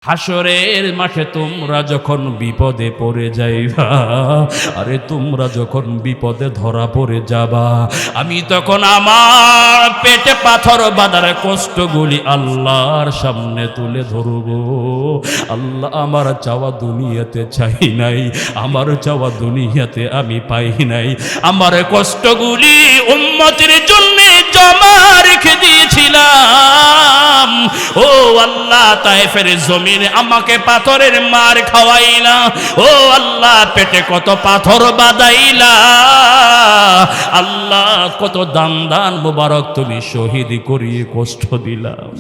হাসরের মাঠে তোমরা যখন বিপদে পড়ে যাইবা, আরে তোমরা যখন বিপদে ধরা পড়ে যাবা, আমি তখন আমার পেটে পাথর বাঁধার কষ্টগুলি আল্লাহর সামনে তুলে ধরব। আল্লাহ, আমার চাওয়া দুনিয়াতে চাই নাই, আমার চাওয়া দুনিয়াতে আমি পাই নাই, আমার কষ্টগুলি উম্মতের জন্য জমা রেখে দিয়েছিলাম। ও আল্লাহ, তায়েফের জমিনে আমাকে পাথরের মার খাওয়াইলা, ও আল্লাহ পেটে কত পাথর বাঁধাইলা, আল্লাহ কত দান দান মুবারক তুমি শহীদ করিয়ে কষ্ট দিলাম।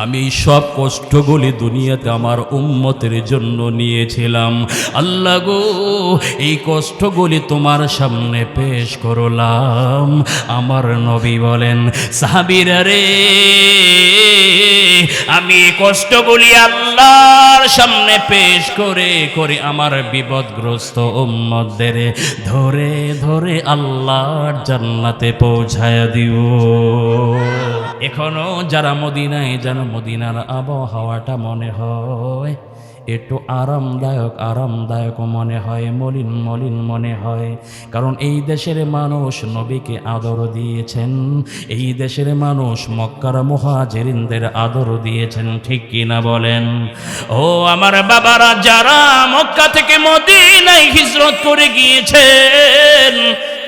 আমি সব কষ্টগুলি দুনিয়াতে আমার উম্মতের জন্য নিয়েছিলাম। আল্লাহ গো, এই কষ্টগুলি তোমার সামনে পেশ করলাম। আমার নবী বলেন, সাহাবীরা রে, আমি কষ্টগুলি আল্লাহর সামনে পেশ করে করে আমার বিপদগ্রস্ত উম্মতদের ধরে ধরে আল্লাহর জান্নাতে পৌঁছায় দিও। এখনো যারা মদিনায় যেন মদিনার আবহাওয়াটা মনে হয় একটু আরামদায়ক মনে হয়, মলিন মলিন মনে হয়। কারণ এই দেশের মানুষ নবীকে আদর দিয়েছেন, এই দেশের মানুষ মক্কার মুহাজিরিনদের আদর দিয়েছেন, ঠিক কিনা বলেন? ও আমার বাবারা, যারা মক্কা থেকে মদিনায় হিজরত করে গিয়েছেন,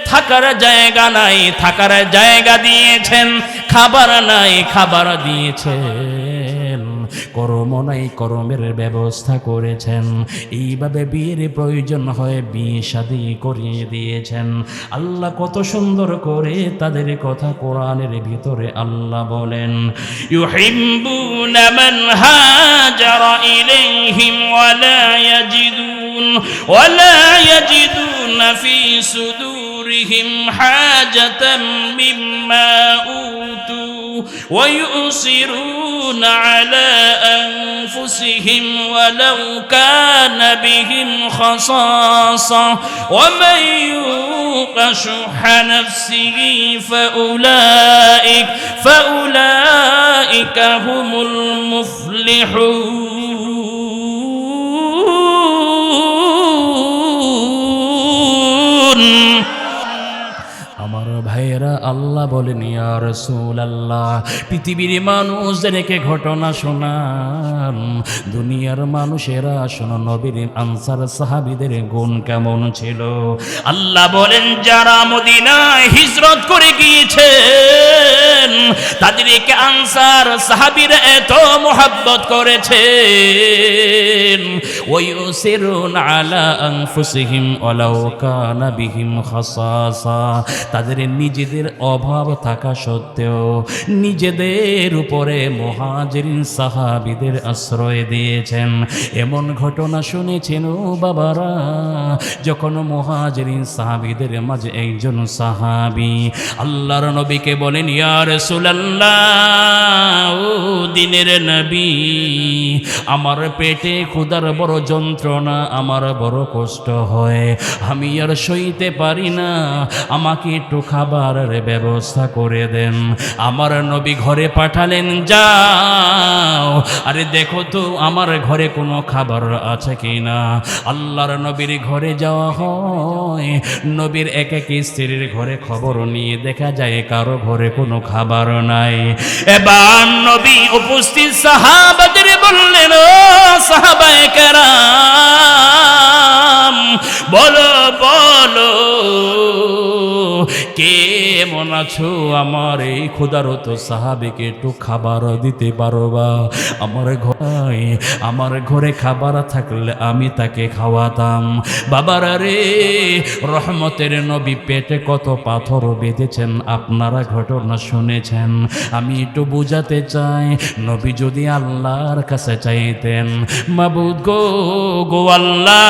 থাকার জায়গা নাই, থাকার জায়গা দিয়েছেন, খাবার নাই, খাবার দিয়েছেন, কর্ম নাই, কর্মের ব্যবস্থা করেছেন, এইভাবে বিয়ের প্রয়োজন হয় বিয়ে শাদী করিয়ে দিয়েছেন। আল্লাহ কত সুন্দর করে তাদের কথা কোরআনের ভিতরে আল্লাহ বলেন, ইউহিব্বুনা মান হাজারা ইলাইহিম ওয়ালা ইয়াজিদুনা ফি সুদুরিহিম হাজাতাম মিম্মা উতু ويؤثرون على أنفسهم ولو كان بهم خصاصة ومن يوق شح نفسه فأولئك هم المفلحون। আমার ভাইয়েরা, আল্লাহ বলেন, ইয়া রাসূলুল্লাহ, পৃথিবীর মানুষদেরকে ঘটনা শোনান, দুনিয়ার মানুষেরা শোনো নবীর আনসার সাহাবীদের গুণ কেমন ছিল। আল্লাহ বলেন, যারা মদিনায় হিজরত করে গিয়েছেন, তাদেরকে আনসার সাহাবীরা এত মুহাব্বত করেছেন, ওয়ায়ুসিরুনা আলা আনফুসিহিম ওয়ালাউ কানা বিহিম খাসাসা, তাদের নিজেদের অভাব থাকা সত্ত্বেও নিজেদের উপরে মুহাজিরিন সাহাবীদের আশ্রয় দিয়েছেন। এমন ঘটনা শুনেছেন ও বাবারা, যখন মুহাজিরিন সাহাবীদের মাঝে একজন সাহাবী আল্লাহর নবীকে বলেন, ইয়া রাসূলুল্লাহ, ও দিনের নবী, আমার পেটে ক্ষুধার বড় যন্ত্রণা, আমার বড় কষ্ট হয়, আমি আর সইতে পারি না, আমাকে একটু খাবারের ব্যবস্থা করে দেন। আমার নবী ঘরে পাঠালেন, যাও আরে দেখো তো আমার ঘরে কোনো খাবার আছে কিনা। আল্লাহর নবীর ঘরে যাওয়া হয়, নবীর এক এক স্ত্রীর ঘরে খবর নিয়ে দেখা যায় কারো ঘরে কোনো খাবার নাই। এবার নবী উপস্থিত সাহাবাদের বললেন, ও সাহাবায়ে কেরাম, বলো বলো কেমন আছো, আমার এই ক্ষুধারত সাহাবীকে একটু খাবার দিতে পারবা? আমার ঘরে খাবার থাকলে আমি তাকে খাওয়াতাম। বাবারা রে, রহমতের নবী পেটে কত পাথর বেঁধেছেন, আপনারা ঘটনা শুনেছেন। আমি একটু বুঝাতে চাই, নবী যদি আল্লাহর কাছে চাইতেন, মাবুদ গো আল্লাহ,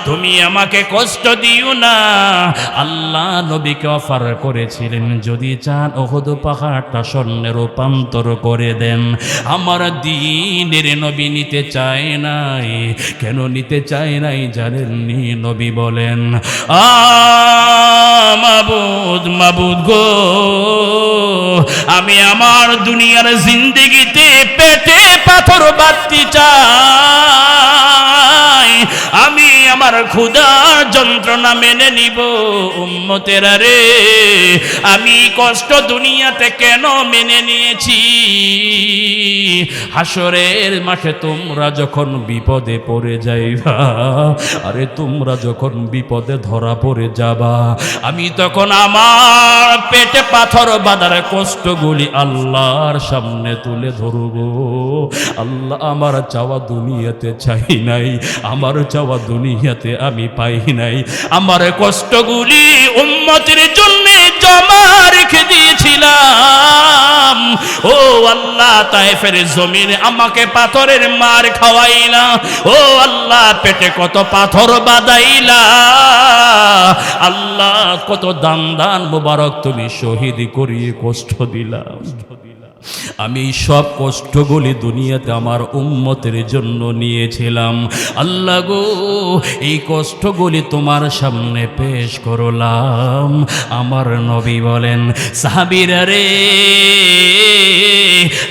তুমি আমাকে কষ্ট দিও না। আল্লাহ নবীকে অফার করেছিলেন, যদি চান উহুদ পাহাড়টা স্বর্ণে রূপান্তর করে দেন। আমার দ্বীনের নবী নিতে চায় নাই। কেন নিতে চায় নাই জানেননি? নবী বলেন, মাবুদ, মাবুদ গো, আমি আমার দুনিয়ার জিন্দেগিতে পেটে পাথর বাঁধতে চাই। আমি আমার ক্ষুধার যন্ত্রণা মেনে নিব। উম্মতেরা রে, আমি কষ্ট দুনিয়াতে কেন মেনে নিয়েছি? হাসরের মাঠে তোমরা যখন বিপদে পড়ে যাইবা, আরে তোমরা যখন বিপদে ধরা পড়ে যাবা, আমি তখন আমার পেটে পাথর বাঁধার কষ্টগুলি আল্লাহর সামনে তুলে ধরব। আল্লাহ, আমার চাওয়া দুনিয়াতে চাই নাই, আমার চাওয়া দুনিয়াতে আমি পাই নাই। আমার কষ্টগুলি উম্মতের জন্য জমা রেখে দিয়েছিলাম। ও আল্লাহ, তায়েফের জমিনে আমাকে পাথরের মার খাওয়াইলা। ও আল্লাহ, পেটে কত পাথর বাঁধাইলা। আল্লাহ, কত দান দান মুবারক তুমি শহীদ করিয়ে কষ্ট দিলাম। আমি সব কষ্টগুলি দুনিয়াতে আমার উম্মতের জন্য নিয়েছিলাম। আল্লাহ গো, এই কষ্টগুলি তোমার সামনে পেশ করলাম। আমার নবী বলেন, সাহাবীরা রে,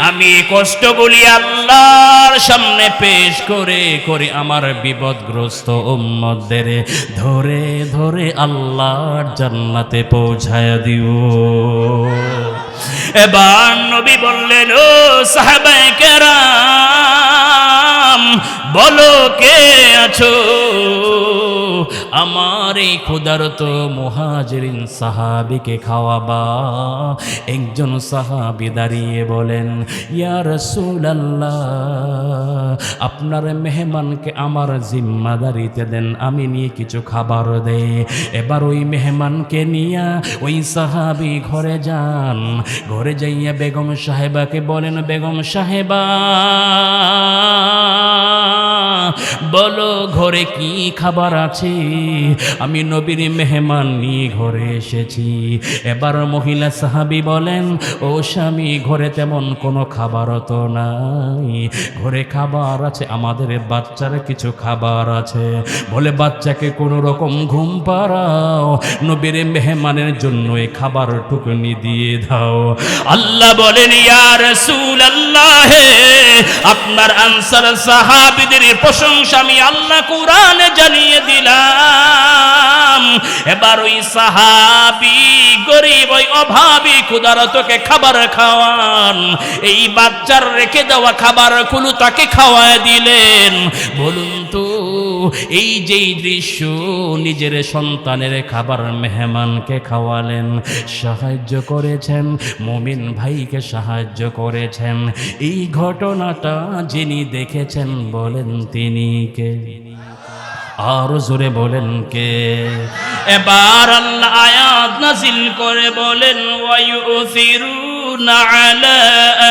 আমি কষ্টগুলি আল্লাহর সামনে পেশ করে করে আমার বিপদগ্রস্ত উম্মতদের ধরে ধরে আল্লাহর জান্নাতে পৌঁছায় দিও। এবার নবী বললেন, ও সাহাবায়ে কেরাম, বলো কে আছো? আমার এই ক্ষুধার্ত মুহাজিরিন সাহাবীকে খাওয়াবা। একজন সাহাবী দাঁড়িয়ে বলেন, ইয়া রাসূলুল্লাহ, আপনার মেহমানকে আমার জিম্মাদারিতে দেন, আমি নিয়ে কিছু খাবার দেই। এবার ওই মেহমানকে নিয়ে ওই সাহাবী ঘরে যান। ঘরে যাইয়া বেগম সাহেবাকে বলেন, বেগম সাহেবা, বলো ঘরে কি খাবার আছে? আমি নবীর মেহমান নিয়ে ঘরে এসেছি। এবার মহিলা সাহাবী বলেন, ও স্বামী, ঘরে তেমন কোনো খাবার তো নাই। ঘরে খাবার আছে, আমাদের বাচ্চার কিছু খাবার আছে। বলে, বাচ্চাকে কোনো রকম ঘুম পাড়াও, নবীর মেহমানের জন্য এই খাবার টুকুনি দিয়ে দাও। আল্লাহ বলেন, ইয়া রাসূলুল্লাহ, আপনার আনসার সাহাবীদের প্রশংসা আমি আল্লাহ কোরআনে জানিয়ে দিলাম। এবার ওই সাহাবী গরিব, ওই অভাবী ক্ষুধার্তকে খাবার খাওয়ান। এই বাচ্চার রেখে দেওয়া খাবারগুলো তাকে খাওয়ায় দিলেন। বলুন তো, এই যেই দৃশ্য, নিজের সন্তানের খাবার মেহমানকে খাওয়ালেন, সাহায্য করেছেন, মুমিন ভাইকে সাহায্য করেছেন। এই ঘটনাটা যিনি দেখেছেন, বলেন তিনি কে? আর জোরে বলেন কে? এবার আল্লাহ আয়াত নাযিল করে বলেন, ওয়ায়ুসিরুনা আলা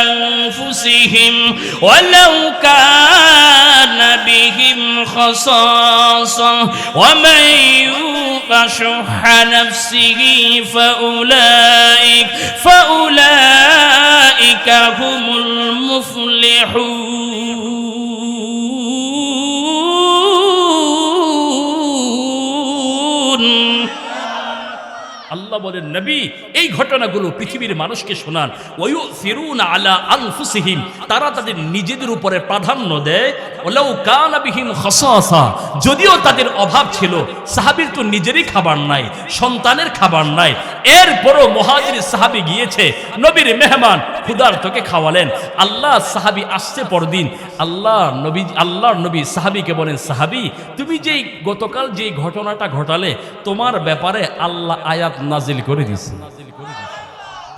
আনফুসিহিম ওয়ালাউ কানা বিহিম খাসাসা ওয়া মান ইউকা শুহা নাফসিহি ফাউলাইকা হুমুল মুফলিহুন। আল্লাহ বলেন, নবী, এই ঘটনাগুলো পৃথিবীর মানুষকে শোনান। ওয়ায়ুসিরুনা আলা আনফুসিহিম, তারা তাদের নিজেদের উপরে প্রাধান্য দেয়। ওয়ালাউ কানা বিহিম খাসাসা, যদিও তাদের অভাব ছিল। সাহাবীর তো নিজেরই খাবার নাই, সন্তানের খাবার নাই, এরপরও মুহাজির সাহাবী গিয়েছে, নবীর মেহমান ক্ষুধার্তকে খাওয়ালেন। আল্লাহ সাহাবী আসছে পরদিন। আল্লাহর নবী সাহাবীকে বলেন, সাহাবী, তুমি যেই গতকাল যেই ঘটনাটা ঘটালে, তোমার ব্যাপারে আল্লাহ আয়াত নাজিল করে দিয়েছে।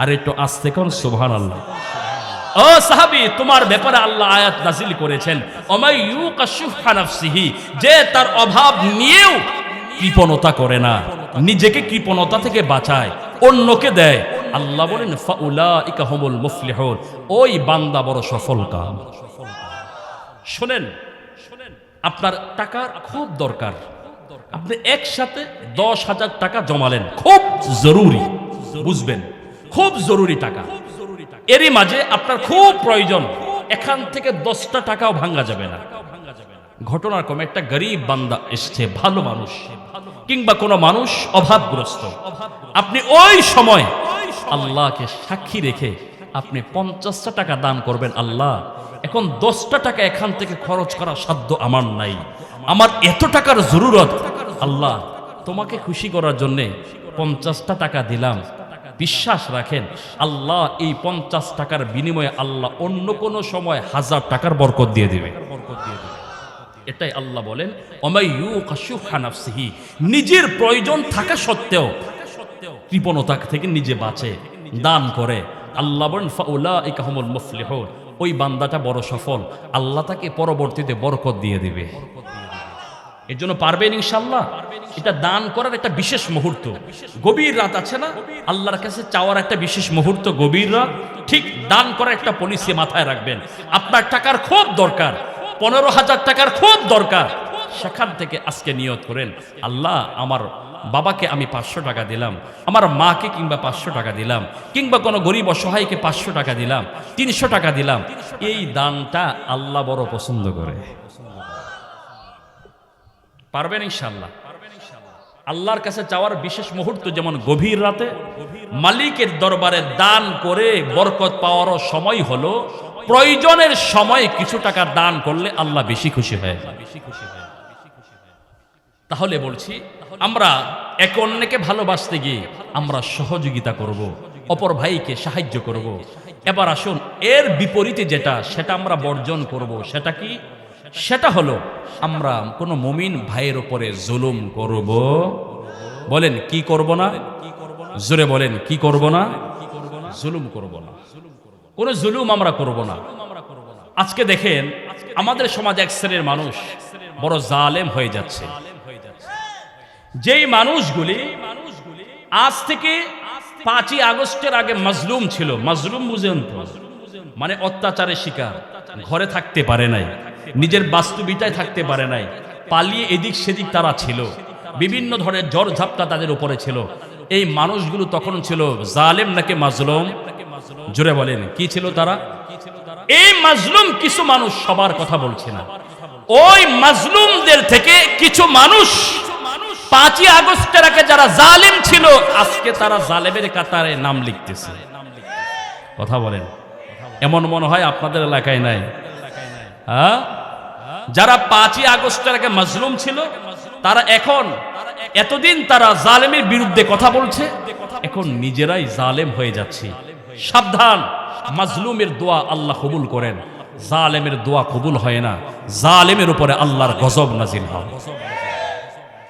আর একটু আস্তে কোন সুবহানাল্লাহ। ও সাহাবী, তোমার ব্যাপারে আল্লাহ আয়াত নাজিল করেছেন, ওমাই ইউকা শুহা নাফসিহি, যে তার অভাব নিয়েও কৃপণতা করে না, নিজেকে কৃপণতা থেকে বাঁচায়, অন্যকে দেয়। আল্লাহ বলেন, ফাউলাইকা হুমুল মুফলিহুন, ওই বান্দা বড় সফল কাম। শোনেন, আপনার টাকার খুব দরকার, আপনি একসাথে 10,000 টাকা জমালেন, খুব জরুরি, বুঝবেন, খুব জরুরি টাকা। এরই মাঝে আপনার খুব প্রয়োজন, এখান থেকে 10টা টাকাও ভাঙ্গা যাবে না। ঘটনার ক্রমে একটা গরিব বান্দা এসছে, ভালো মানুষ, কিংবা কোনো মানুষ অভাবগ্রস্ত, আপনি ওই সময় আল্লাহকে সাক্ষী রেখে আপনি 50টা টাকা দান করবেন। আল্লাহ, এখন 10টা টাকা এখান থেকে খরচ করার সাধ্য আমার নাই, আমার এত টাকার জরুরত। আল্লাহ, তোমাকে খুশি করার জন্যে 50টা টাকা দিলাম। বিশ্বাস রাখেন, আল্লাহ এই 50 টাকার বিনিময়ে আল্লাহ অন্য কোনো সময় 1000 টাকার বরকত দিয়ে দিবে। এটাই আল্লাহ বলেন, ওমাইয়ুকা শুহা নাফসিহি, নিজের প্রয়োজন থাকা সত্ত্বেও কৃপণতা থেকে নিজে বাঁচে, দান করে। আল্লাহ বলেন ফাউলাইকা হুমুল মুফলিহুন, ওই বান্দাটা বড় সফল, আল্লাহ তাকে পরবর্তীতে বরকত দিয়ে দিবে। এর জন্য পারবেন ইনশাআল্লাহ। এটা দান করার একটা বিশেষ মুহূর্ত, গভীর রাত আছে না, আল্লাহর কাছে চাওয়ার একটা বিশেষ মুহূর্ত, গভীর রাত। ঠিক দান করার একটা পলিসি মাথায় রাখবেন। আপনার টাকার খুব দরকার, 15,000 টাকার খুব দরকার, সেখান থেকে আজকে নিয়ত করেন, আল্লাহ আমার বাবাকে আমি 500 টাকা দিলাম, আমার মাকে কিংবা 500 টাকা দিলাম, কিংবা কোনো গরিব অসহায়কে 500 টাকা দিলাম, 300 টাকা দিলাম। এই দানটা আল্লাহ বড় পছন্দ করে। পারবেন ইনশাআল্লাহ। আল্লাহর কাছে চাওয়ার বিশেষ মুহূর্ত যেমন গভীর রাতে, মালিকের দরবারে দান করে বরকত পাওয়ারও সময় হলো প্রয়োজনের সময় কিছু টাকা দান করলে আল্লাহ বেশি খুশি হয়। তাহলে বলছি, আমরা একে অন্যকে ভালোবাসতে গিয়ে আমরা সহযোগিতা করব, অপর ভাইকে সাহায্য করব। এবার আসুন, এর বিপরীতে যেটা, সেটা আমরা বর্জন করব। সেটা কি? সেটা হলো আমরা কোনো মুমিন ভাইয়ের উপরে জুলুম করব। বলেন কি করব না? জোরে বলেন কি করব না? জুলুম করব না, কোনো জুলুম আমরা করব না। আজকে দেখেন আমাদের সমাজ এক শ্রেণীর মানুষ বড় জালেম হয়ে যাচ্ছে। যেই মানুষগুলি আজ থেকে 5ই আগস্টের আগে মাজলুম ছিল, মাজলুম বুঝেন তো, মানে অত্যাচারের শিকার, ঘরে থাকতে পারে নাই, নিজের বাস্তবিতায় থাকতে পারে নাই, পালিয়ে এদিক সেদিক তারা ছিল, বিভিন্ন ধরনের ঝড় ঝাপটা তাদের উপরে ছিল। এই মানুষগুলো তখন ছিল জালেম নাকি মাজলুম? জোরে বলেন কি ছিল তারা? এই মাজলুম কিছু মানুষ, সবার কথা বলছে না, ওই মাজলুমদের থেকে কিছু মানুষ 5ই আগস্টের আগে যারা জালেম ছিল, আজকে তারা জালেমের কাতারে নাম লিখতেছে। কথা বলেন, এমন মনে হয় আপনাদের এলাকায় নাই? হ্যাঁ, যারা 5ই আগস্টের আগে মাজলুম ছিল, তারা এখন এতদিন তারা জালেমের বিরুদ্ধে কথা বলছে, এখন নিজেরাই জালেম হয়ে যাচ্ছে। সাবধান, মাজলুমের দোয়া আল্লাহ কবুল করেন, জালেমের দোয়া কবুল হয় না, জালেমের উপরে আল্লাহর গজব নাজিল হয়।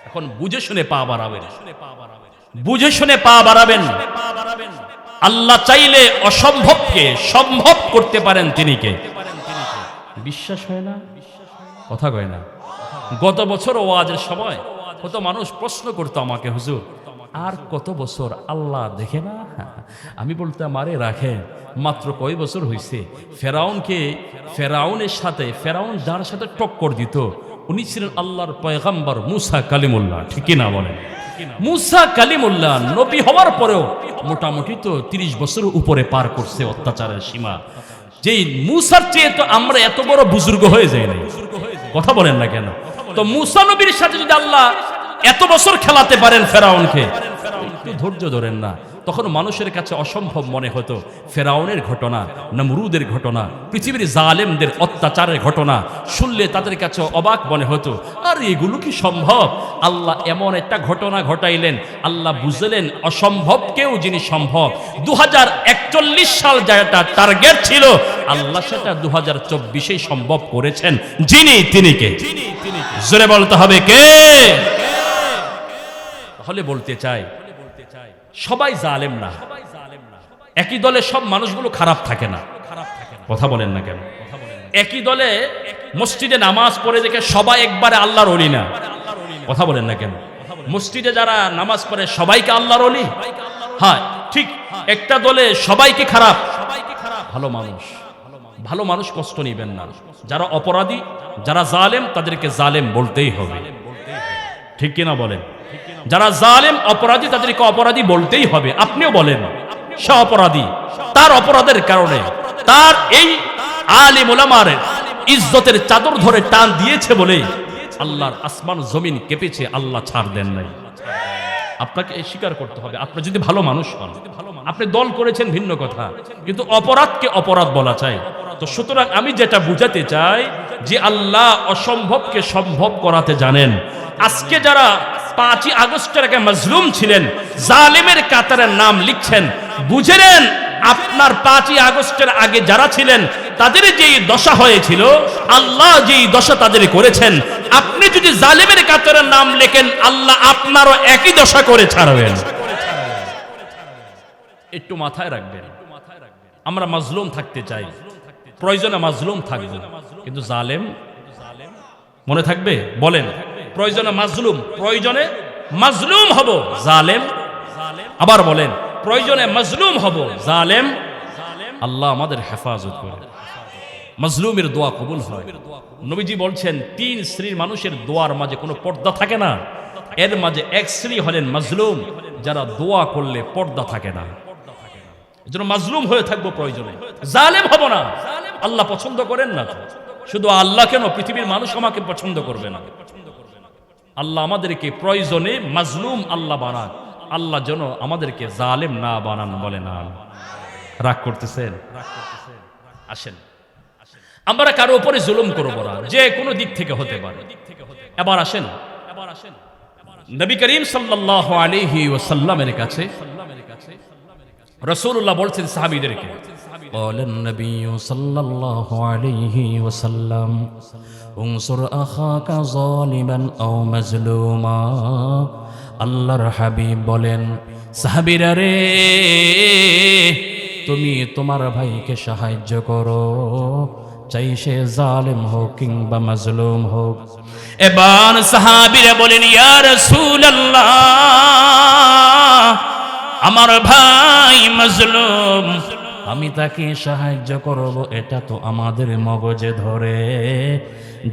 এখন বুঝে শুনে পা বাড়াবেন, বুঝে শুনে পা বাড়াবেন। আল্লাহ চাইলে অসম্ভবকে সম্ভব করতে পারেন, তিনি কে? বিশ্বাস হয় না? কথা কয় না। গত বছর ওয়াজের সময় কত মানুষ প্রশ্ন করতো আমাকে, হুজুর আর কত বছর আল্লাহ দেখে না? আমি বলতাম, আরে রাখেন, মাত্র কয় বছর হয়েছে। ফেরাউনের সাথে, ফেরাউন যার সাথে টক্কর দিত, উনি ছিলেন আল্লাহর পয়গম্বর মুসা কালিমুল্লাহ। ঠিক না বলেন? মুসা কালিমুল্লাহ নবী হওয়ার পরেও মোটামুটি তো 30 বছর উপরে পার করছে অত্যাচারের সীমা। যেই মুসার চেয়ে তো আমরা এত বড় বুজুর্গ হয়ে যাই না। কথা বলেন না কেন? তো মুসা নবীর সাথে যদি আল্লাহ এত বছর খেলাতে পারেন ফেরাউনকে, একটু ধৈর্য ধরেন না? তখন মানুষের কাছে অসম্ভব মনে হতো। ফেরাউনের ঘটনা, নমরুদের ঘটনা, পৃথিবীর জালেমদের অত্যাচারের ঘটনা শুনলে তাদের কাছে অবাক মনে হতো, আর এগুলো কি সম্ভব? আল্লাহ এমন একটা ঘটনা ঘটাইলেন, আল্লাহ বুঝলেন অসম্ভবকেও যিনি সম্ভব। 2041 সাল যেটা টার্গেট ছিল, আল্লাহ সেটা 2024 সম্ভব করেছেন। তিনি কে? জোরে বলতে হবে কে? তাহলে বলতে চাই, সবাই জালেম না, একই দলে সব মানুষগুলো খারাপ থাকে না। কথা বলেন না কেন? একই দলে মসজিদে নামাজ পড়ে দেখে সবাই একবারে আল্লাহর ওলি না। কথা বলেন না কেন? মসজিদে যারা নামাজ পড়ে সবাইকে আল্লাহর ওলি? হ্যাঁ, ঠিক একটা দলে সবাইকে খারাপ। ভালো মানুষ কষ্ট নিবেন না। যারা অপরাধী, যারা জালেম, তাদেরকে জালেম বলতেই হবে। ঠিক কিনা বলেন? যারা জালেম অপরাধী তাদেরকে অপরাধী বলতেই হবে। আপনিও বলেন সে অপরাধী, তার অপরাধের কারণে তার এই আলিম উলামার ইজ্জতের চাদর ধরে টান দিয়েছে বলেই আল্লাহর আসমান জমিন কেঁপেছে, আল্লাহ ছাড় দেন নাই। আপনাকে স্বীকার করতে হবে। আপনি যদি ভালো মানুষ হন, আপনি দল করেছেন ভিন্ন কথা, কিন্তু অপরাধকে অপরাধ বলা চাই। তো সুতরাং আমি যেটা বুঝাতে চাই যে আল্লাহ অসম্ভবকে সম্ভব করাতে জানেন। আজকে যারা 5ই আগস্টের আগে মাজলুম ছিলেন, জালেমের কাতারে নাম লিখছেন, বুঝে নেন আপনার 5ই আগস্টের আগে যারা ছিলেন তাদের যেই দশা হয়েছিল, আল্লাহ যেই দশা তাদের করেছেন, আপনি যদি জালেমের কাতারে নাম লেখেন আল্লাহ আপনারও একই দশা করে ছাড়বেন। একটু মাথায় রাখবেন। আমরা মাজলুম থাকতে চাই, প্রয়োজনে মাজলুম থাকবো, কিন্তু জালেম মনে থাকবে? বলেন, প্রয়োজনে মাজলুম হব, জালেম। আবার বলেন, প্রয়োজনে মাজলুম হব, জালেম। আল্লাহ আমাদের হেফাজত করে। মাজলুমের দোয়া কবুল হয়। নবীজি বলছেন 3 শ্রেণীর মানুষের দোয়ার মাঝে কোনো পর্দা থাকে না। এর মাঝে এক শ্রেণী হলেন মাজলুম, যারা দোয়া করলে পর্দা থাকে না। এজন্য মাজলুম হয়ে থাকবো, প্রয়োজনে জালেম হব না। আল্লাহ পছন্দ করেন না। শুধু আল্লাহ কেন, পৃথিবীর মানুষ আমাকে পছন্দ করবে না। আল্লাহ আমাদেরকে প্রয়োজনে মাজলুম আল্লাহ বানান। আল্লাহ যেন আমাদেরকে জালেম না বানান। বলে না, রাগ করতেছেন? আসেন, আমরা কারো উপরে জুলুম করবো না, যে কোনো দিক থেকে হতে পারে। এবার আসেন নবী করিম সাল্লাল্লাহু আলাইহি ওয়াসাল্লামের কাছে রাসূলুল্লাহ বলছেন সাহাবীদেরকে, বলেন নবী সাল্লাল্লাহু আলাইহি ওয়াসাল্লাম, উনসুর আখাকা যালিমান আও মাজলুমা। আল্লাহর হাবিব বলেন, সাহাবীরা রে, তুমি তোমার ভাইকে সাহায্য করো, চাই সে জালেম হোক কিংবা মাজলুম হোক। এবার সাহাবীরা বলেন, ইয়া রাসূলুল্লাহ, আমার ভাই মাজলুম, আমি তাকে সাহায্য করব, এটা তো আমাদের মগজে ধরে।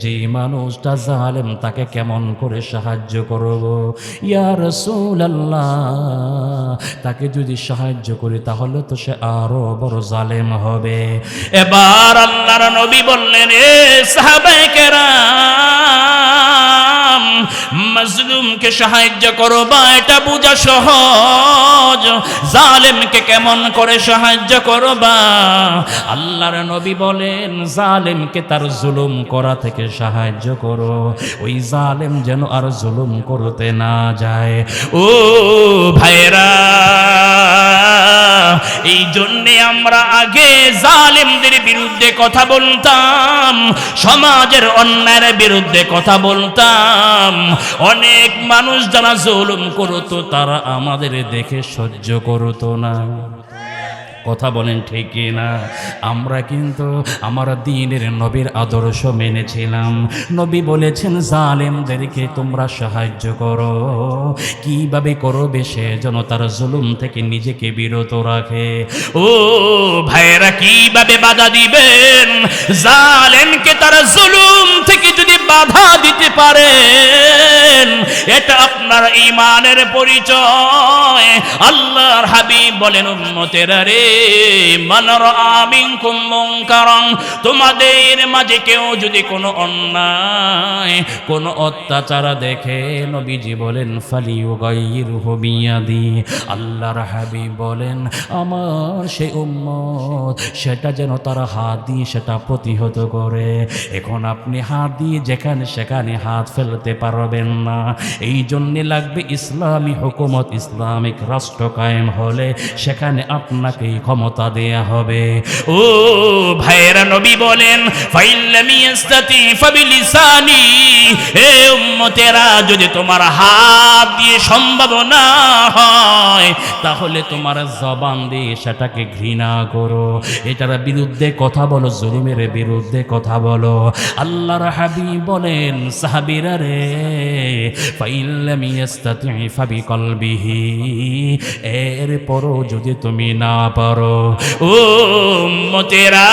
যে মানুষটা জালেম তাকে কেমন করে সাহায্য করব? ইয়া রাসূলুল্লাহ, তাকে যদি সাহায্য করি তাহলে তো সে আরো বড় জালেম হবে। এবার আল্লাহর নবী বললেন, এ সাহাবায়ে কেরাম, মাজলুমকে সাহায্য করবা এটা বোঝা সহজ, জালেমকে কেমন করে সাহায্য করবা? আল্লাহর নবী বলেন, জালেমকে তার জুলুম করা থেকে সাহায্য করো, ওই জালেম যেন আর জুলুম করতে না যায়। ও ভাইরা, এই জন্যে আমরা আগে জালেমদের বিরুদ্ধে কথা বলতাম, সমাজের অন্যায়ের বিরুদ্ধে কথা বলতাম। অনেক মানুষ যারা জুলুম করতো তারা আমাদের দেখে সহ্য করতো না। কথা বলেন ঠিক না? আমরা কিন্তু আমার দ্বীনের নবীর আদর্শ মেনেছিলাম। নবী বলেছেন, জালেমদেরকে তোমরা সাহায্য করো। কিভাবে করবে? সে যেন তার জুলুম থেকে নিজেকে বিরত রাখে। ও ভাইরা, কিভাবে বাধা দিবেন? জালেমকে তার জুলুম থেকে যদি বাধা দিতে পারেন, এটা আপনার ঈমানের পরিচয়। আল্লাহর হাবিব বলেন, উম্মতেরা রে, মান রাআ মিনকুম মুনকারান, তোমাদের মাঝে কেউ যদি কোনো অন্যায়, কোনো অত্যাচার দেখে, নবীজি বলেন, ফালিয়ুগাইয়িরহু বিয়াদি। আল্লাহর হাবিব বলেন, আমার সেই উম্মত সেটা যেন তার হাত দিয়ে সেটা প্রতিহত করে। এখন আপনি হাত দিয়ে যেখানে সেখানে হাত ফেলতে পারবেন না। এই জন্যে লাগবে ইসলামী হুকুমত, ইসলামিক রাষ্ট্র কায়েম হলে সেখানে আপনাকে ক্ষমতা দেয়া হবে। ও ভাইরা, নবী বলেন, ফাইল্লাম ইয়াস্তাতি ফাবিলিসানি, হে উম্মতেরা, যদি তোমার হাত দিয়ে সম্ভব না হয় তাহলে তোমার জবান দিয়ে সেটাকে ঘৃণা করো, এটার বিরুদ্ধে কথা বলো, জুলুমের বিরুদ্ধে কথা বলো। আল্লাহর হাবিব বলেন, সাহাবীরা রে, ফাইল্লাম ইয়াস্তাতি ফাবিকলবিহি, এরপরও যদি তুমি না পারো করো। ও উম্মতেরা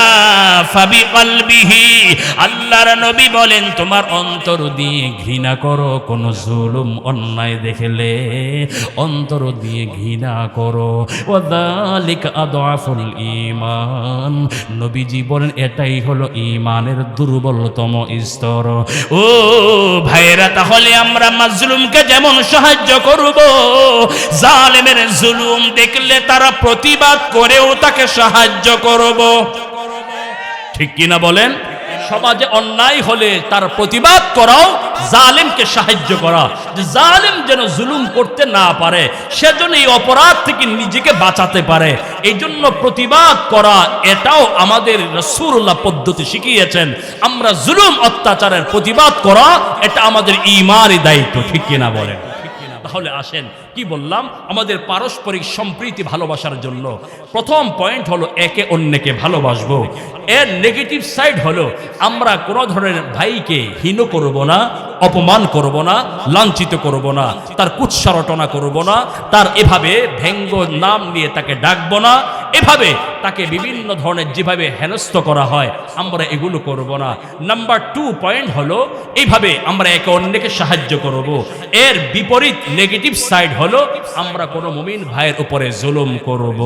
ফাবি কলবিহি, আল্লাহর নবী বলেন তোমার অন্তর দিয়ে ঘৃণা করো। কোন জুলুম অন্যায় দেখলে অন্তর দিয়ে ঘৃণা করো। ওয়াযালিকা আদআফুল ঈমান, নবীজি বলেন এটাই হলো ঈমানের দুর্বলতম স্তর। ও ভাইরা, তাহলে আমরা মাজলুমকে যেমন সাহায্য করব, জালেমের জুলুম দেখলে তারা প্রতিবাদ করেও তাকে সাহায্য করব। ঠিক কিনা বলেন? সমাজে অন্যায় হলে তার প্রতিবাদ করাও জালেমকে সাহায্য করা, যে জালেম যেন জুলুম করতে না পারে, সেজন্য এই অপরাধ থেকে নিজেকে বাঁচাতে পারে। এই জন্য প্রতিবাদ করা এটাও আমাদের রাসূলুল্লাহ পদ্ধতি শিখিয়েছেন। আমরা জুলুম অত্যাচারের প্রতিবাদ করা এটা আমাদের ঈমানি দায়িত্ব। ঠিক কিনা বলেন? তাহলে আসেন, কি বললাম, আমাদের পারস্পরিক সম্প্রীতি ভালোবাসার জন্য প্রথম পয়েন্ট হলো একে অন্যকে ভালোবাসবো। এর নেগেটিভ সাইড হলো আমরা কোনো ধরনের ভাইকে হীন করব না, অপমান করব না, লাঞ্ছিত করব না, তার কুৎসারটনা করব না, তার এভাবে ব্যঙ্গ নাম নিয়ে তাকে ডাকবো না, এভাবে তাকে বিভিন্ন ধরনের যেভাবে হেনস্থ করা হয় আমরা এগুলো করব না। নাম্বার 2 পয়েন্ট হলো এইভাবে আমরা একে অন্যকে সাহায্য করব। এর বিপরীত নেগেটিভ সাইড হলো আমরা কোনো মুমিন ভাইয়ের উপরে জুলুম করব